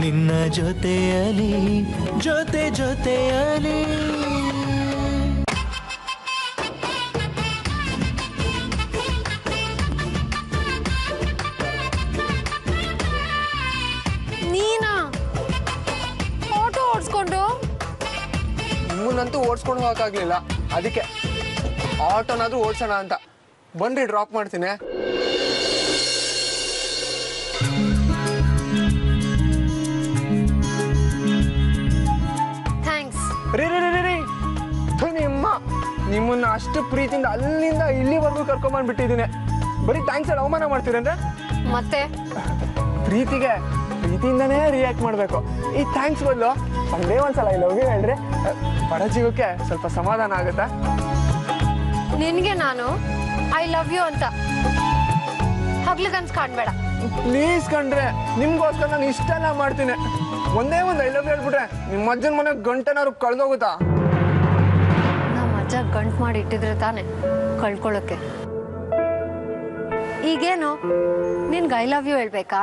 ನಿನ್ನ ಜೊತೆಯಲಿ ಜೊತೆಯಲಿ ನೀನಾ ಆಟೋ ಓಡಿಸ್ಕೊಂಡು? ನಿಮ್ಮನ್ನಂತೂ ಓಡಿಸ್ಕೊಂಡು ಹೋಗಕ್ಕಾಗ್ಲಿಲ್ಲ, ಅದಕ್ಕೆ ಆಟೋನಾದ್ರೂ ಓಡಿಸೋಣ ಅಂತ ಬನ್ರಿ, ಡ್ರಾಪ್ ಮಾಡ್ತೀನಿ. ಥ್ಯಾಂಕ್ಸ್. ನಿಮ್ಮನ್ನ ಅಷ್ಟು ಪ್ರೀತಿಯಿಂದ ಅಲ್ಲಿಂದ ಇಲ್ಲಿವರೆಗೂ ಕರ್ಕೊಂಡ್ಬಂದ್ಬಿಟ್ಟಿದ್ದೀನಿ. ಬರೀ ಥ್ಯಾಂಕ್ಸ್ ಹೇಳಿ ಅವಮಾನ ಮಾಡ್ತೀರಂದ್ರೆ? ಮತ್ತೆ ಪ್ರೀತಿಯಿಂದನೇ ರಿಯಾಕ್ಟ್ ಮಾಡಬೇಕು. ಈ ಥ್ಯಾಂಕ್ಸ್ ಬದಲು ಒಂದೇ ಒಂದ್ಸಲ ಐ ಲವ್ ಯು ಹೇಳ್ರಿ, ಬಡ ಜೀವಕ್ಕೆ ಸ್ವಲ್ಪ ಸಮಾಧಾನ ಆಗುತ್ತಾ? ನಿನಗೆ ನಾನು ಐ ಲವ್ ಯು ಅಂತ ಹಗ್ಲಗನ್ಸ್ ಕಾಣ್ಬೇಡ ಪ್ಲೀಸ್ ಕಂಡ್ರೆ, ನಿಮ್ಗೋಸ್ಕರ ನಾನು ಇಷ್ಟೆಲ್ಲ ಮಾಡ್ತೀನಿ. ಒಂದೇ ಒಂದು ಐ ಲವ್ ಯು ಹೇಳ್ಬಿಟ್ರೆ ನಿಮ್ಮ ಅಜ್ಜನ ಮನೆ ಗಂಟೆನಾದ್ರು ಕಳ್ದೋಗುತ್ತಾ? ನಮ್ಮ ಅಜ್ಜ ಗಂಟು ಮಾಡಿ ಇಟ್ಟಿದ್ರೆ ತಾನೆ ಕಳ್ಕೊಳ್ಳೋಕೆ. ಈಗೇನು ನಿನ್ಗೆ ಐ ಲವ್ ಯು ಹೇಳ್ಬೇಕಾ?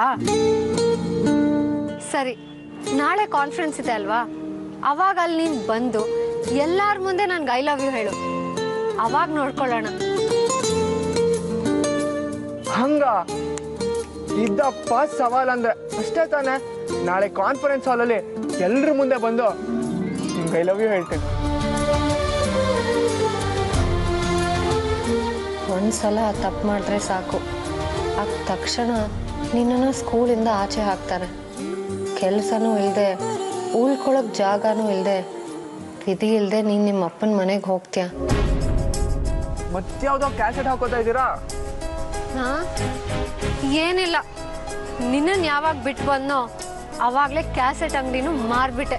ಸರಿ, ನಾಳೆ ಕಾನ್ಫರೆನ್ಸ್ ಇದೆ ಅಲ್ವಾ, ಅವಾಗ ಅಲ್ಲಿ ನೀನು ಬಂದು ಎಲ್ಲಾರ ಮುಂದೆ ನನ್ಗೆ ಐ ಲವ್ ಯು ಹೇಳು, ಅವಾಗ ನೋಡ್ಕೊಳ್ಳೋಣ. ಹಂಗ ಇದ್ದಪ್ಪ ಸವಾಲ್ ಅಂದ್ರೆ ಅಷ್ಟೇ ತಾನೆ. ನಾಳೆ ಕಾನ್ಫರೆನ್ಸ್ ಹಾಲಲ್ಲಿ ಎಲ್ರ ಮುಂದೆ ಬಂದು ನಿಮ್ಗೆ ಐ ಲವ್ ಯು ಹೇಳ್ತೀನಿ. ಒಂದ್ಸಲ ತಪ್ಪು ಮಾಡಿದ್ರೆ ಸಾಕು, ಆಗ ತಕ್ಷಣ ನಿನ್ನನ್ನು ಸ್ಕೂಲಿಂದ ಆಚೆ ಹಾಕ್ತಾರೆ. ಕೆಲಸನೂ ಇಲ್ಲದೆ, ಉಳ್ಕೊಳಕ್ ಜಾಗನೂ ಇಲ್ಲದೆ, ವಿಧಿ ಇಲ್ಲದೆ ನೀನು ನಿಮ್ಮ ಅಪ್ಪನ ಮನೆಗೆ ಹೋಗ್ತೀಯ. ಮತ್ಯಾವ್ದೋ ಕ್ಯಾಸೆಟ್ ಹಾಕೋತಾ ಇದ್ದೀರಾ? ಹಾ, ಏನಿಲ್ಲ, ನಿನ್ನನ್ನು ಯಾವಾಗ ಬಿಟ್ಟು ಬಂದೋ ಅವಾಗಲೇ ಕ್ಯಾಸೆಟ್ ಅಂಗಡಿನೂ ಮಾರ್ಬಿಟ್ಟೆ.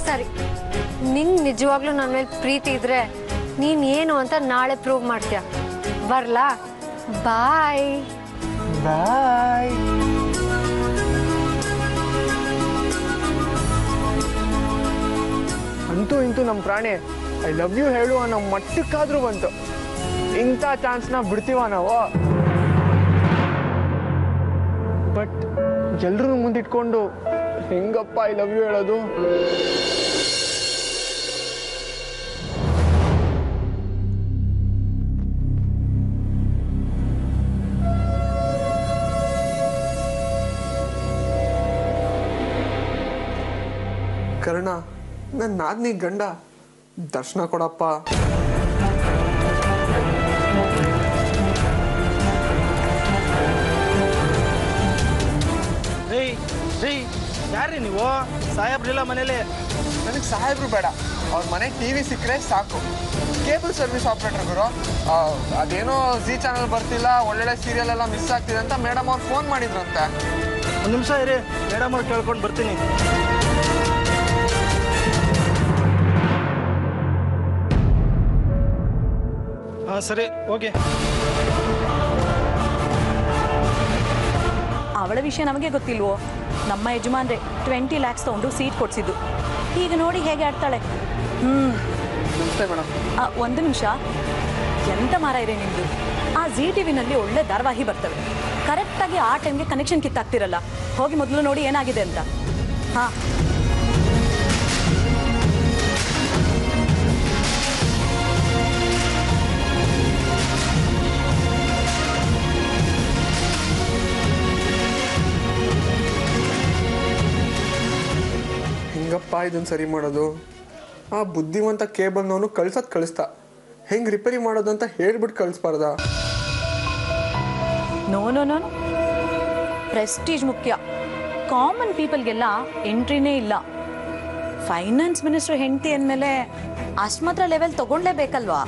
ಸರಿ, ನಿಂಗೆ ನಿಜವಾಗ್ಲೂ ನನ್ನ ಮೇಲೆ ಪ್ರೀತಿ ಇದ್ರೆ ನೀನು ಏನು ಅಂತ ನಾಳೆ ಪ್ರೂವ್ ಮಾಡ್ತೀಯ. ಬರ್ಲಾ? ಬಾಯ್ ಬಾಯ್. ಅಂತೂ ಇಂತೂ ನಮ್ಮ ಪ್ರಾಣಿ ಐ ಲವ್ ಯು ಹೇಳು ಅನ್ನೋ ಮಟ್ಟಕ್ಕಾದ್ರೂ ಬಂತು. ಇಂಥ ಚಾನ್ಸ್ನ ಬಿಡ್ತೀವ ನಾವು? ಬಟ್ ಎಲ್ರೂ ಮುಂದಿಟ್ಕೊಂಡು ಹೆಂಗಪ್ಪ ಐ ಲವ್ ಯು ಹೇಳೋದು? ಕರ್ಣ, ನನ್ನ ನಾದ್ನಿ ಗಂಡ, ದರ್ಶನ ಕೊಡಪ್ಪ. ಯಾರ್ರಿ ನೀವು? ಸಾಹೇಬ್ರಿಲ್ಲ ಮನೇಲಿ? ನನಗೆ ಸಾಹೇಬ್ರು ಬೇಡ, ಅವ್ರ ಮನೆಗೆ ಟಿವಿ ಸಿಕ್ಕರೆ ಸಾಕು. ಕೇಬಲ್ ಸರ್ವಿಸ್ ಆಪ್ರೇಟರ್ ಗುರು, ಅದೇನೋ ಜಿ ಚಾನಲ್ ಬರ್ತಿಲ್ಲ, ಒಳ್ಳೊಳ್ಳೆ ಸೀರಿಯಲ್ ಎಲ್ಲ ಮಿಸ್ ಆಗ್ತಿದೆ ಅಂತ ಮೇಡಮ್ ಅವ್ರು ಫೋನ್ ಮಾಡಿದ್ರಂತೆ. ಒಂದು ನಿಮಿಷ ಇರಿ, ಮೇಡಮ್ ಅವ್ರು ಕೇಳ್ಕೊಂಡು ಬರ್ತೀನಿ. ಹಾಂ ಸರಿ, ಓಕೆ. ಅವಳ ವಿಷಯ ನಮಗೆ ಗೊತ್ತಿಲ್ವೋ? ನಮ್ಮ ಯಜಮಾನ್ರೆ 20 lakhs ತಗೊಂಡು ಸೀಟ್ ಕೊಡ್ಸಿದ್ದು. ಈಗ ನೋಡಿ ಹೇಗೆ ಆಡ್ತಾಳೆ. ಒಂದು ನಿಮಿಷ, ಎಂತ ಮಾರ ಇದೆ ನಿಮ್ದು? ಆ ಜಿ ಟಿವಿನಲ್ಲಿ ಒಳ್ಳೆ ಧಾರಾವಾಹಿ ಬರ್ತವೆ, ಕರೆಕ್ಟಾಗಿ ಆ ಟೈಮ್ಗೆ ಕನೆಕ್ಷನ್ ಕಿತ್ತಾಗ್ತಿರಲ್ಲ. ಹೋಗಿ ಮೊದಲು ನೋಡಿ ಏನಾಗಿದೆ ಅಂತ. ಹಾಂ, ಹೆಂಗಪ್ಪ ಇದನ್ನು ಸರಿ ಮಾಡೋದು? ಆ ಬುದ್ಧಿವಂತ ಕೇಬಲ್ನವನು ಕಳಿಸ್ತಾ, ಹೆಂಗೆ ರಿಪೇರಿ ಮಾಡೋದು ಅಂತ ಹೇಳ್ಬಿಟ್ಟು ಕಳಿಸ್ಬಾರ್ದ? ನೋ ನೋ ನೋ, ಪ್ರೆಸ್ಟೀಜ್ ಮುಖ್ಯ. ಕಾಮನ್ ಪೀಪಲ್ಗೆಲ್ಲ ಎಂಟ್ರಿನೇ ಇಲ್ಲ. ಫೈನಾನ್ಸ್ ಮಿನಿಸ್ಟರ್ ಹೆಂಡತಿ ಅಂದಮೇಲೆ ಅಷ್ಟು ಮಾತ್ರ ಲೆವೆಲ್ ತಗೊಂಡ್ಲೇಬೇಕಲ್ವಾ?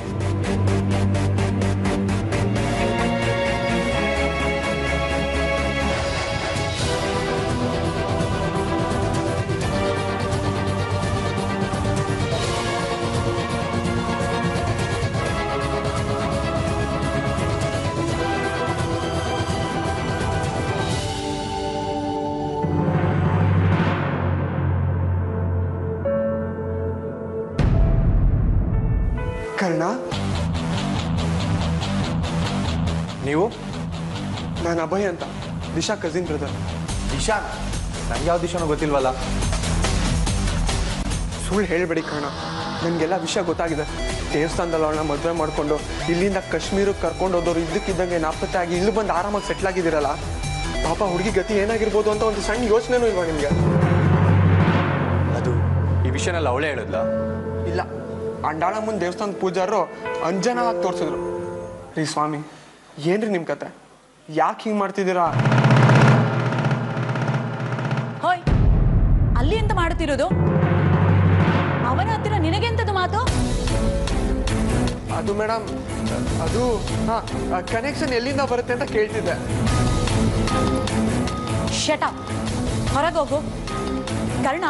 ಕರ್ಣ, ನೀವು? ನಾನು ಅಭಯ್ ಅಂತ, ದಿಶಾ ಕಸಿನ್ ಬ್ರದರ್. ದಿಶಾನ್? ನಂಗೆ ಯಾವ ದಿಶನೂ ಗೊತ್ತಿಲ್ವಲ್ಲ. ಸುಳ್ಳು ಹೇಳಬೇಡಿ ಕಣ, ನನಗೆಲ್ಲ ವಿಷಯ ಗೊತ್ತಾಗಿದೆ. ದೇವಸ್ಥಾನದಲ್ಲಿ ಅವಳನ್ನ ಮದುವೆ ಮಾಡಿಕೊಂಡು ಇಲ್ಲಿಂದ ಕಾಶ್ಮೀರಕ್ಕೆ ಕರ್ಕೊಂಡು ಹೋದವರು ಇದ್ದಕ್ಕಿದ್ದಂಗೆ ನಾಪತ್ತೆ ಆಗಿ ಇಲ್ಲಿ ಬಂದು ಆರಾಮಾಗಿ ಸೆಟ್ಲ್ ಆಗಿದ್ದೀರಲ್ಲ, ಪಾಪ ಹುಡುಗಿ ಗತಿ ಏನಾಗಿರ್ಬೋದು ಅಂತ ಒಂದು ಸಣ್ಣ ಯೋಚನೆನೂ ಇಲ್ವಾ ನಿಮಗೆ? ಅದು ಈ ವಿಷಯನೆಲ್ಲ ಅವಳೇ ಹೇಳಿದ್ಲ? ಇಲ್ಲ, ಅಂಡಾಳಮ್ಮನ ದೇವಸ್ಥಾನದ ಪೂಜಾರರು ಅಂಜನವಾಗಿ ತೋರಿಸಿದ್ರು. ರೀ ಸ್ವಾಮಿ, ಏನ್ರಿ ನಿಮ್ಮ ಕತೆ? ಯಾಕೆ ಹಿಂಗೆ ಮಾಡ್ತಿದ್ದೀರಾ? ಹೋಯ್, ಅಲ್ಲಿ ಎಂತ ಮಾಡುತ್ತಿರೋದು? ಅವನ ಹತ್ತಿರ ನಿನಗೆಂತದು ಮಾತು? ಅದು ಮೇಡಮ್, ಅದು ಕನೆಕ್ಷನ್ ಎಲ್ಲಿಂದ ಬರುತ್ತೆ ಅಂತ ಕೇಳ್ತಿದ್ದೆ. ಶಟ್ ಅಪ್, ಹೊರಗೋಗು. ಕರ್ಣ,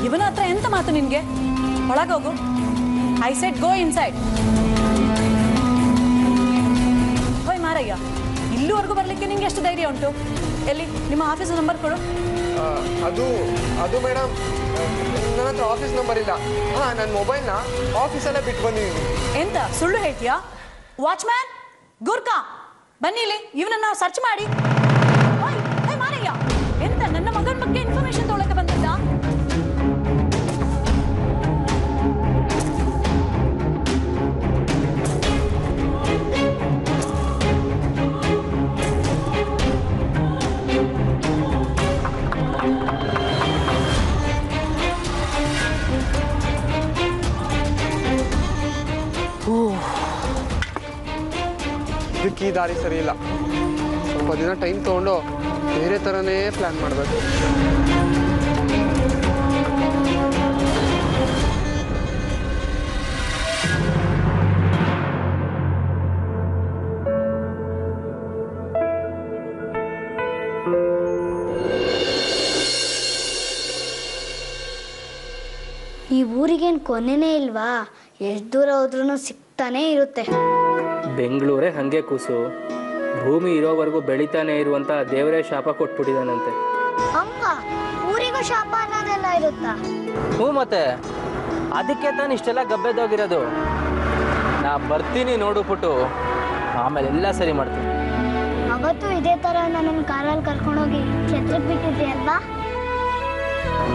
ಇವನ ಹತ್ರ ಎಂತ ಮಾತು ನಿನ್ಗೆ? ಒಳಗೋಗು. I said go inside. ಹೋಯ್ ಮಾರಯ್ಯ, ಇಲ್ಲಿವರೆಗೂ ಬರ್ಲಿಕ್ಕೆ ನಿಂಗೆ ಎಷ್ಟು ಧೈರ್ಯ ಉಂಟು? ಎಲ್ಲಿ ನಿಮ್ಮ ಆಫೀಸ್ ನಂಬರ್ ಕೊಡು. ಅದು ಮೇಡಮ್, ನನ್ನ ಹತ್ರ ಆಫೀಸ್ ನಂಬರ್ ಇಲ್ಲ. ನನ್ನ ಮೊಬೈಲ್ನ ಆಫೀಸಲ್ಲೇ ಬಿಟ್ಟು ಬಂದಿದ್ದೀನಿ. ಎಂತ ಸುಳ್ಳು ಹೇಳ್ತೀಯಾ? ವಾಚ್ಮ್ಯಾನ್, ಗೂರ್ಖಾ, ಬನ್ನಿ ಇಲ್ಲಿ, ಇವನನ್ನ ಸರ್ಚ್ ಮಾಡಿ. ಮಾರಯ್ಯ, ಎಂತ ನನ್ನ ಮಗನ ಬಗ್ಗೆ ಇನ್ಫಾರ್ಮೇಶನ್ ತೊಗೊಳಕ್ಕೆ ಬಂದಿದ್ದ? ಇದಕ್ಕೆ ಈ ದಾರಿ ಸರಿ ಇಲ್ಲ. ಸ್ವಲ್ಪ ದಿನ ಟೈಮ್ ತೊಗೊಂಡು ಬೇರೆ ಥರನೇ ಪ್ಲ್ಯಾನ್ ಮಾಡಬೇಕು. ಈ ಊರಿಗೇನು ಕೊನೆನೇ ಇಲ್ವಾ? ಎಷ್ಟು ದೂರ ಹೋದ್ರೂ ಸಿಗ್ತಾನೇ ಇರುತ್ತೆ. ಬೆಂಗಳೂರೇ ಹಾಗೆ ಕೂಸು, ಭೂಮಿ ಇರೋವರೆಗೂ ಬೆಳಿತಾನೆ ಇರುವಂತ ದೇವರೇ ಶಾಪ ಕೊಟ್ಬಿಟ್ಟಿದಾನಂತೆ. ಹಂಗ ಊರಿಗೂ ಶಾಪ ಅನ್ನೋದೆಲ್ಲ ಇರುತ್ತಾ? ಹ್ಞೂ, ಮತ್ತೆ ಅದಕ್ಕೆ ತಾನು ಇಷ್ಟೆಲ್ಲ ಗಬ್ಬೆದೋಗಿರೋದು. ನಾ ಬರ್ತೀನಿ ನೋಡುಬಿಟ್ಟು ಆಮೇಲೆ ಎಲ್ಲ ಸರಿ ಮಾಡ್ತೀನಿ. ಅವತ್ತು ಇದೇ ಥರ ನನ್ನನ್ನು ಕಾರಲ್ಲಿ ಕರ್ಕೊಂಡೋಗಿ ಛತ್ರಕ್ಕೆ ಬಿಟ್ಟಿದ್ರಿ ಅಲ್ವಾ?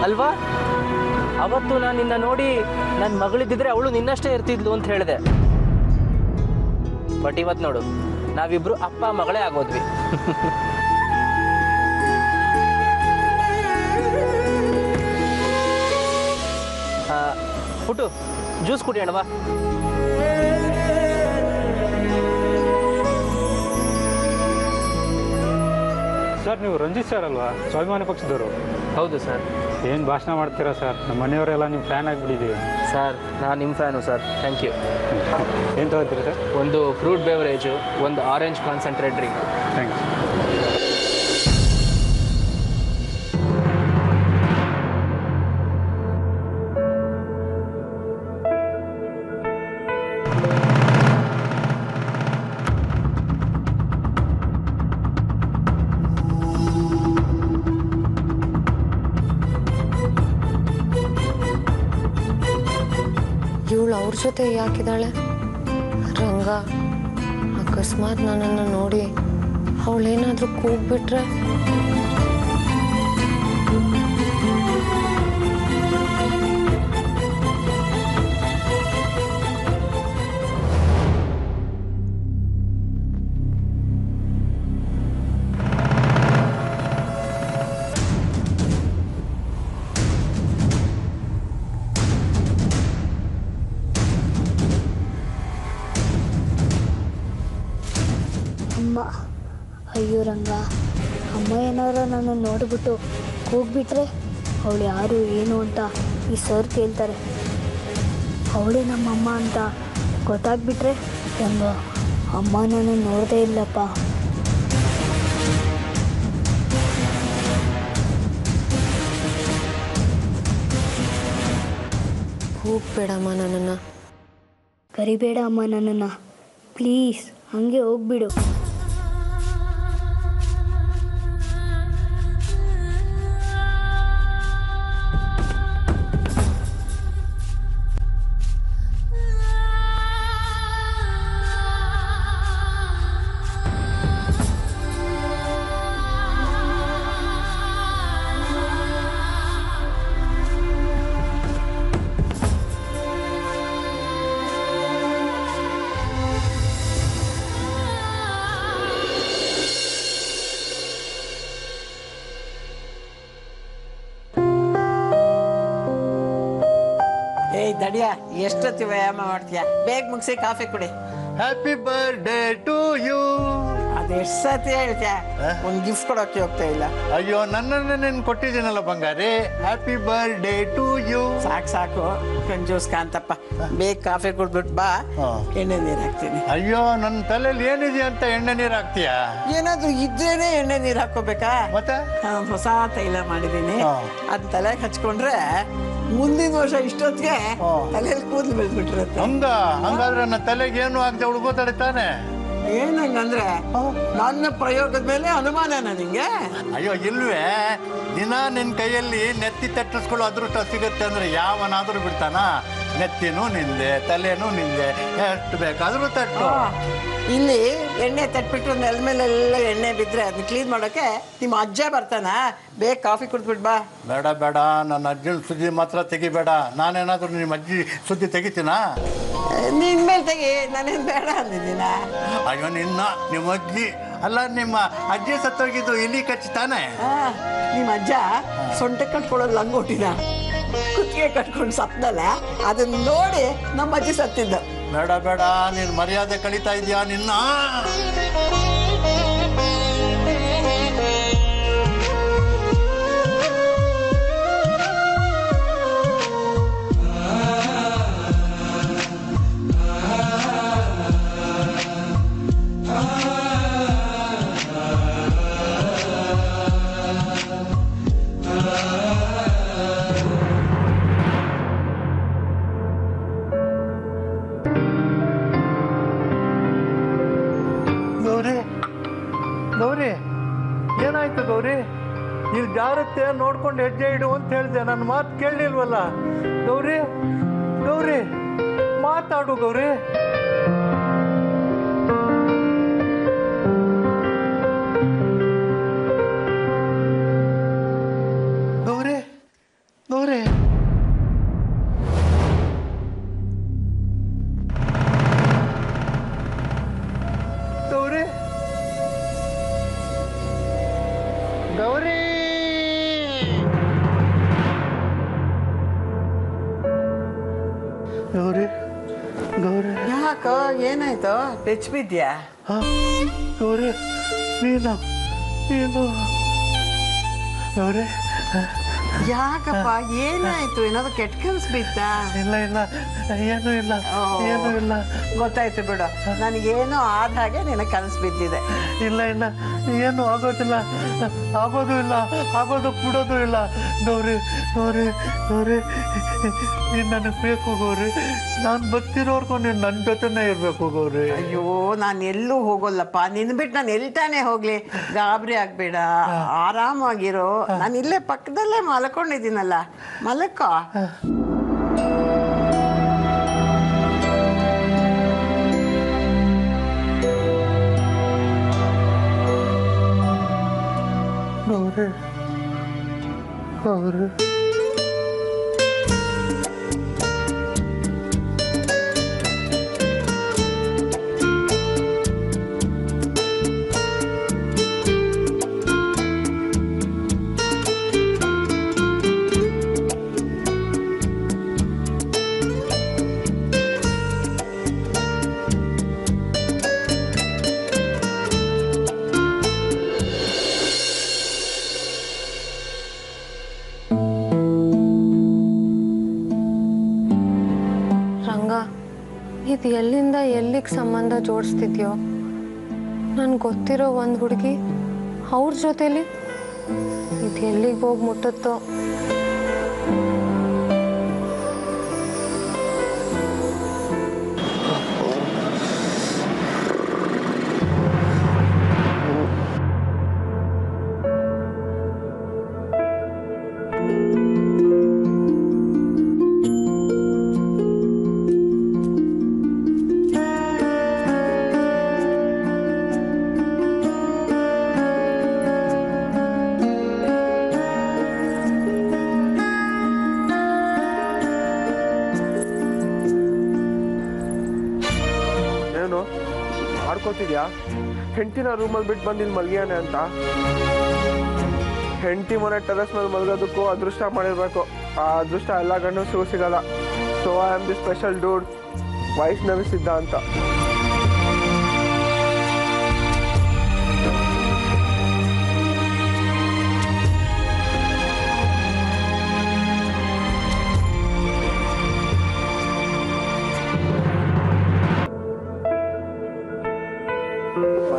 ಅಲ್ವಾ? ಅವತ್ತು ನಾನು ನಿನ್ನ ನೋಡಿ ನನ್ನ ಮಗಳಿದ್ದಿದ್ರೆ ಅವಳು ನಿನ್ನಷ್ಟೇ ಇರ್ತಿದ್ಲು ಅಂತ ಹೇಳಿದೆ. ಬಟ್ ಇವತ್ತು ನೋಡು, ನಾವಿಬ್ರು ಅಪ್ಪ ಮಗಳೇ ಆಗೋದ್ವಿ. ಪುಟ್ಟು, ಜ್ಯೂಸ್ ಕುಡಿಯೋಣವಾ? ಸರ್, ನೀವು ರಂಜಿತ್ ಸರ್ ಅಲ್ವಾ, ಸ್ವಾಭಿಮಾನಿ ಪಕ್ಷದವರು? ಹೌದು ಸರ್. ಏನು ಭಾಷಣ ಮಾಡ್ತೀರಾ ಸರ್? ನಮ್ಮ ಮನೆಯವರೆಲ್ಲ ನಿಮ್ಮ ಫ್ಯಾನ್ ಆಗಿಬಿಟ್ಟಿದ್ದೀವಿ ಸರ್. ನಾನು ನಿಮ್ಮ ಫ್ಯಾನು ಸರ್. Thank you. ಏನು ತಗೋತೀರಾ ಸರ್? ಒಂದು ಫ್ರೂಟ್ ಬೇವರೇಜು, ಒಂದು ಆರೆಂಜ್ ಕಾನ್ಸಂಟ್ರೇಟ್ ಡ್ರಿಂಕ್. ಥ್ಯಾಂಕ್ಸ್. ಇವಳು ಅವ್ರ ಜೊತೆ ಯಾಕಿದ್ದಾಳೆ? ರಂಗ ಅಕಸ್ಮಾತ್ ನನ್ನನ್ನು ನೋಡಿ ಅವಳೇನಾದರೂ ಕೂಗ್ಬಿಟ್ರೆ? ಅಮ್ಮ, ಅಯ್ಯೋ ರಂಗ, ಅಮ್ಮ ಏನಾರ ನನ್ನ ನೋಡಿಬಿಟ್ಟು ಕೂಗ್ಬಿಟ್ರೆ ಅವಳು ಯಾರು ಏನು ಅಂತ ಈ ಸರ್ ಕೇಳ್ತಾರೆ. ಅವಳೇ ನಮ್ಮಮ್ಮ ಅಂತ ಗೊತ್ತಾಗ್ಬಿಟ್ರೆ ರಂಗ, ಅಮ್ಮ ನಾನು ನೋಡದೇ ಇಲ್ಲಪ್ಪ. ಕೂಗ್ಬೇಡಮ್ಮ ನನ್ನನ್ನು. ಕರಿಬೇಡ ಅಮ್ಮ ನನ್ನನ್ನು, ಪ್ಲೀಸ್. ಹಾಗೆ ಹೋಗ್ಬಿಡು. ದಡಿಯ ಎಷ್ಟೊತ್ತಿ ವ್ಯಾಯಾಮ ಮಾಡ್ತೀಯ? ಬೇಗ ಮುಗಿಸಿ ಕಾಫಿ ಕುಡಿ. Happy birthday to you. ಅದೆಷ್ಟು ಸತಿ ಹೇಳ್ತೀಯ? ಒಂದು ಗಿಫ್ಟ್ ಕೊಡೋಕೆ ಹೋಗ್ತಾ ಇಲ್ಲ. ಅಯ್ಯೋ, ನನ್ನನ್ನು ನೀನು ಕೊಟ್ಟಿದ್ದೀನಲ್ಲ ಬಂಗಾರಿ. Happy birthday to you. ಸಾಕು ಕಂಜೂಸ್ ಕಾಂತಪ್ಪ, ಬೇಗ ಕಾಫಿ ಕುಡ್ಬಿಟ್ಟು ಬಾ, ಎಣ್ಣೆ ನೀರು ಹಾಕ್ತೀನಿ. ಅಯ್ಯೋ, ನನ್ನ ತಲೆಯಲ್ಲಿ ಏನಿದೆ ಅಂತ ಎಣ್ಣೆ ನೀರು ಹಾಕ್ತೀಯ? ಏನಾದ್ರು ಇದ್ರೇನೆ ಎಣ್ಣೆ ನೀರು ಹಾಕೋಬೇಕಾ? ಮತ್ತೆ ಹೊಸ ತೈಲ ಮಾಡಿದೀನಿ, ಅದ್ ತಲೆಗೆ ಹಚ್ಕೊಂಡ್ರೆ ಮುಂದಿನ ವರ್ಷ ಇಷ್ಟೊತ್ತಿಗೆ ತಲೆಯಲ್ಲಿ ಕೂದಲು ಬೆಳೆದ್ಬಿಟ್ಟಿರುತ್ತೆ. ಹಂಗಾದ್ರೆ ನನ್ನ ತಲೆಗೆ ಏನು ಆಗದೆ ಉಳ್ಕೋತಾಳೆ ತಾನೆ? ಏನಂಗಂದ್ರೆ ನನ್ನ ಪ್ರಯೋಗದ ಮೇಲೆ ಅನುಮಾನನ ನಿಂಗೆ? ಅಯ್ಯೋ ಇಲ್ವೇ, ದಿನ ನಿನ್ನ ಕೈಯಲ್ಲಿ ನೆತ್ತಿ ತಟ್ಟಿಸ್ಕೊಳ್ಳೋ ಅದೃಷ್ಟ ಸಿಗುತ್ತೆ ಅಂದ್ರೆ ಯಾವನಾದ್ರೂ ಬಿಡ್ತಾನ? ನೆತ್ತಿನೂ ನಿಂದೆ, ತಲೆನೂ ನಿಂದೆ, ಎಷ್ಟು ಬೇಕಾದ್ರೂ ತಟ್ಟು. ಇಲ್ಲಿ ಎಣ್ಣೆ ತಟ್ಬಿಟ್ಟು ನೆಲ ಮೇಲೆಲ್ಲ ಎಣ್ಣೆ ಬಿದ್ರೆ ಅದನ್ನ ಕ್ಲೀನ್ ಮಾಡೋಕೆ ನಿಮ್ಮ ಅಜ್ಜ ಬರ್ತಾನ. ಬೇಗ ಕಾಫಿ ಕುಡ್ದ್ಬಿಟ್ ಬಾ. ಬೇಡ, ನನ್ನ ಅಜ್ಜನ ಸುದ್ದಿ ಮಾತ್ರ ತೆಗಿಬೇಡ. ನಾನೇನಾದ್ರೂ ನಿಮ್ಮ ಅಜ್ಜಿ ಸುದ್ದಿ ತೆಗಿತೀನಾ? ನಿನ್ ಮೇಲೆ ತೆಗಿ, ನಾನೇನು ಬೇಡ ಅಂದಿದ್ದೀನ? ಅಯ್ಯೋ, ನಿಮ್ಮ ಅಜ್ಜಿ ಅಲ್ಲ, ನಿಮ್ಮ ಅಜ್ಜಿ ಸತ್ತೋಗಿದ್ದು ಇಲಿ ಕಚ್ಚಿ ತಾನೆ? ನಿಮ್ಮ ಅಜ್ಜ ಸೊಂಟ ಕಟ್ಕೊಳ್ಳೋದು ಲಂಗೋಟಿನ ಕುತ್ತಿಗೆ ಕಟ್ಕೊಂಡು ಸತ್ತಲ್ಲ, ಅದನ್ನ ನೋಡಿ ನಮ್ಮ ಅಜ್ಜಿ ಸತ್ತಿದ್ದ. ಬೇಡ, ನೀನು ಮರ್ಯಾದೆ ಕಳೀತಾ ಇದೀಯಾ ನಿನ್ನ? ಗೌರಿ, ಏನಾಯ್ತು ಗೌರಿ? ಇಲ್ಲಿ ಜಾರತ್ತೆ, ನೋಡ್ಕೊಂಡು ಹೆಜ್ಜೆ ಇಡು ಅಂತ ಹೇಳಿದೆ. ನನ್ನ ಮಾತು ಕೇಳಲಿಲ್ವಲ್ಲ ಗೌರಿ? ಮಾತಾಡು ಗೌರಿ. ಯಾಕೋ, ಏನಾಯ್ತು? ಬೆಚ್ಚ ಬಿದ್ಯಾ? ಗೌರಿ, ನೀನು ಗೌರಿ, ಯಾಕಪ್ಪ, ಏನಾಯ್ತು? ಏನಾದ್ರು ಕೆಟ್ಟ ಕನ್ಸು ಬಿತ್ತಾ? ಇಲ್ಲ, ಏನೂ ಇಲ್ಲ. ಗೊತ್ತಾಯ್ತು ಬಿಡು, ನನಗೇನೋ ಆದ ಹಾಗೆ ನಿನಗೆ ಕನಸು ಬಿದ್ದಿದೆ. ಇಲ್ಲ, ಏನು ಆಗೋದಿಲ್ಲ, ಆಗೋದು ಬಿಡೋದು ಇಲ್ಲ. ಗೌರಿ, ನೀನು ನನಗೆ ಬೇಕು ಗೌರಿ. ನಾನು ಬರ್ತಿರೋರ್ಗು ನೀನು ನನ್ನ ಜೊತೆನೇ ಇರಬೇಕು ಗೌರಿ. ಅಯ್ಯೋ, ನಾನು ಎಲ್ಲೂ ಹೋಗೋಲ್ಲಪ್ಪ. ನಿನ್ನ ಬಿಟ್ಟು ನಾನು ಎಲ್ತಾನೆ ಹೋಗ್ಲಿ? ಗಾಬರಿ ಆಗ್ಬೇಡ, ಆರಾಮಾಗಿರೋ. ನಾನು ಇಲ್ಲೇ ಪಕ್ಕದಲ್ಲೇ ಮಲ್ಕೊಂಡಿದ್ದೀನಲ್ಲ, ಮಲಕ್ಕೋ. ಗೌರಿ, ಇದು ಎಲ್ಲಿಂದ ಎಲ್ಲಿಗೆ ಸಂಬಂಧ ಜೋಡಿಸ್ತಿದ್ಯೋ? ನನ್ಗೆ ಗೊತ್ತಿರೋ ಒಂದು ಹುಡುಗಿ ಅವ್ರ ಜೊತೆಲಿ ಇದು ಎಲ್ಲಿಗೆ ಹೋಗಿ ಮುಟ್ಟುತ್ತೋ? ಮಾಡ್ಕೋತಿದ್ಯಾ? ಹೆಂಡತಿನ ರೂಮಲ್ಲಿ ಬಿಟ್ಟು ಬಂದಿಲ್ಲಿ ಮಲ್ಗ್ಯಾನೆ ಅಂತ. ಹೆಂಡತಿ ಮನೆ ಟೆರೆಸ್ ಮೇಲೆ ಮಲ್ಗೋದಕ್ಕೂ ಅದೃಷ್ಟ ಮಾಡಿರ್ಬೇಕು. ಆ ಅದೃಷ್ಟ ಎಲ್ಲ ಗಂಡಸರಿಗೂ ಸಿಗಲ್ಲ. So I am the special dude Vaishnavi ಸಿದ್ಧಾಂತ.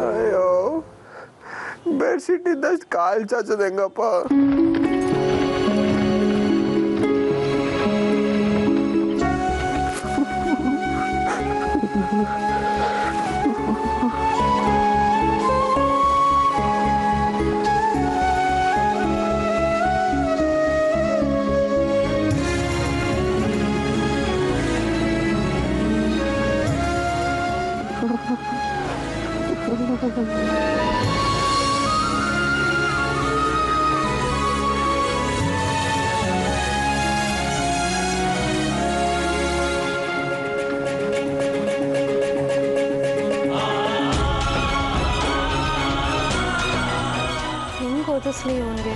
ಅಯ್ಯೋ ಬೆಡ್ಶೀಟ್ ಇದ್ದಷ್ಟು ಕಾಲು ಚಾಚೋದು ಹೆಂಗಪ್ಪ. ಹೆಂಗೆ ಓದಿಸ್ಲಿ ಅವನಿಗೆ?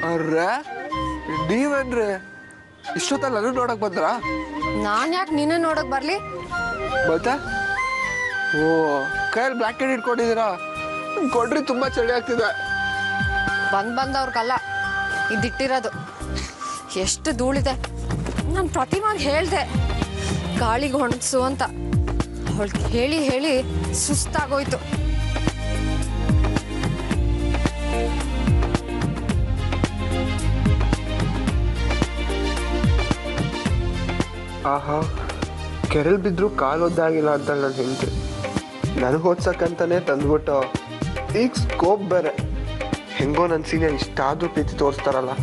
ಅರ್ರೆ ನೀವೇನ್ರಿ ಇಷ್ಟೊತ್ತಲ್ಲ ನಾನು ನೋಡಕ್ ಬಂದ್ರ? ನಾನು ಯಾಕೆ ನಿನ್ನ ನೋಡಕ್ ಬರ್ಲಿ? ಮತ್ತೆ ಓ ಕೈಯಲ್ಲಿ ಬ್ಲಾಕೆಟ್ ಇಟ್ಕೊಂಡಿದ್ದೀರಾ? ಕೊಡ್ರಿ, ತುಂಬಾ ಚಳಿ ಆಗ್ತಿದೆ. ಬಂದವ್ರಿಗಲ್ಲ ಇದಿಟ್ಟಿರೋದು. ಎಷ್ಟು ಧೂಳಿದೆ. ನಾನು ಪ್ರತಿಮಾಗ್ ಹೇಳ್ದೆ ಗಾಳಿಗೆ ಒಣಗಿಸು ಅಂತ. ಅವಳಿಗೆ ಹೇಳಿ ಹೇಳಿ ಸುಸ್ತಾಗೋಯ್ತು. ಆಹಾ, ಕೆರೆಲ್ ಬಿದ್ರು ಕಾಲು ಒದ್ದಾಗಿಲ್ಲ ಅಂತ ನಾನು ಹೇಳ್ತೀನಿ. ನನಗೆ ಓದ್ಸಕ್ಕಂತಾನೆ ತಂದ್ಬಿಟ್ಟು ಈಗ ಸ್ಕೋಪ್ ಬೇರೆ. ಹೆಂಗೋ ನನ್ನ ಸೀನಿಯರ್ ಇಷ್ಟಾದ್ರೂ ಪ್ರೀತಿ ತೋರಿಸ್ತಾರಲ್ಲ.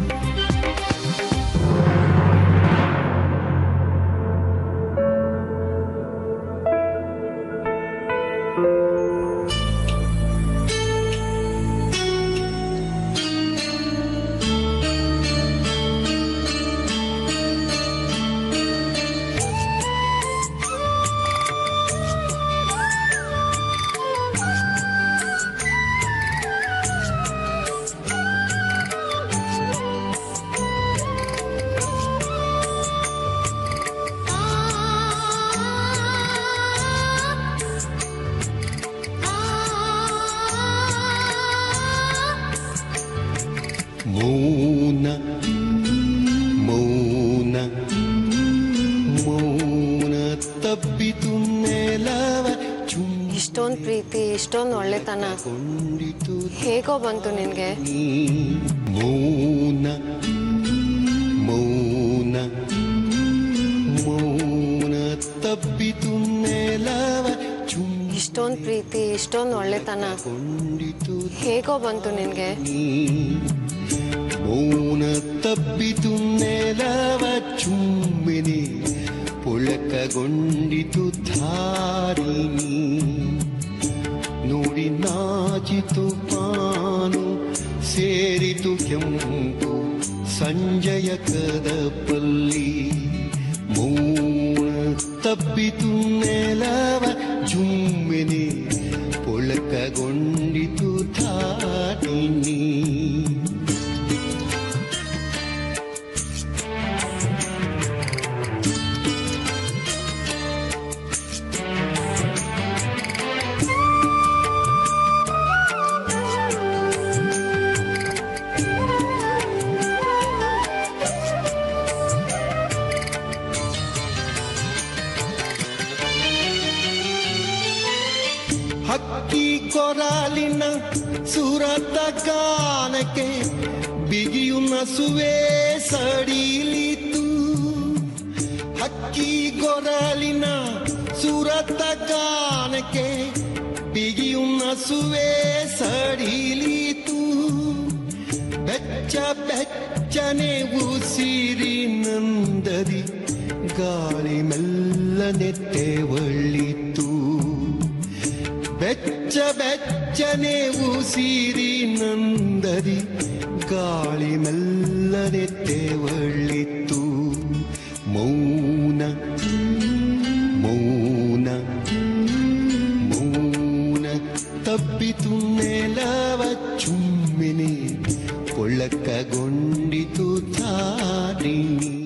ಮೌನ ಮೌನ ಮೌನ ತಬ್ಬಿತು ನೆಲವ. ಇಷ್ಟೊಂದು ಪ್ರೀತಿ, ಇಷ್ಟೊಂದು ಒಳ್ಳೆತನ ಹೇಗೋ ಬಂತು ನಿನ್ಗೆ? ಮೌನ ಮೌನ ಮೌನ ತಬ್ಬಿತು ನೆಲವ. ಇಷ್ಟೊಂದು ಪ್ರೀತಿ, ಇಷ್ಟೊಂದು ಒಳ್ಳೆತನ ಹೇಗೋ ಬಂತು ನಿನ್ಗೆ? ಮೌನ ತಬ್ಬಿತು ನೆಲವ ಚುಮ್ಮಿನಿ ಪುಳಕಗೊಂಡಿತು ಧಾರಿಣಿ. ನೋಡಿ ನಾಚಿತು ಪಾನು ಸೇರಿತು ಕೆಂಪು ಸಂಜಯ ಕದಪಲ್ಲಿ. ಮೌನ ತಬ್ಬಿತು ನೆಲವ ಚುಮ್ಮಿನಿ ಪುಳಕಗೊಂಡಿತು ಧಾರಿಣಿ. ಹಕ್ಕಿ ಕೊರಾಲಿನ ಸುರತ ಗಾನಕ್ಕೆ ಬಿಗಿಯು ನಸುವೆ ಸಡಿಲಿತು. ಹಕ್ಕಿ ಕೊರಾಲಿನ ಸುರತ ಗಾನಕ್ಕೆ ಬಿಗಿಯು ನಸುವೆ ಸಡಿಲಿತು. ಬೆಚ್ಚ ಬೆಚ್ಚನೆ ಉಸಿರಿನಂದದಿ ಗಾಳಿ ಮೆಲ್ಲನೆ ತೆವಳಿತು. ಬೆಚ್ಚನೆ ಉಸಿರಿ ನಂದದಿ ಗಾಳಿ ಮೆಲ್ಲನೆ ತೆವಳಿತ್ತು. ಮೌನ ಮೌನ ಮೌನ ತಪ್ಪಿತು ನೆಲವ ಚುಮ್ಮಿನಿ, ಒಳಕಗೊಂಡಿತು ತಾರಿಣಿ.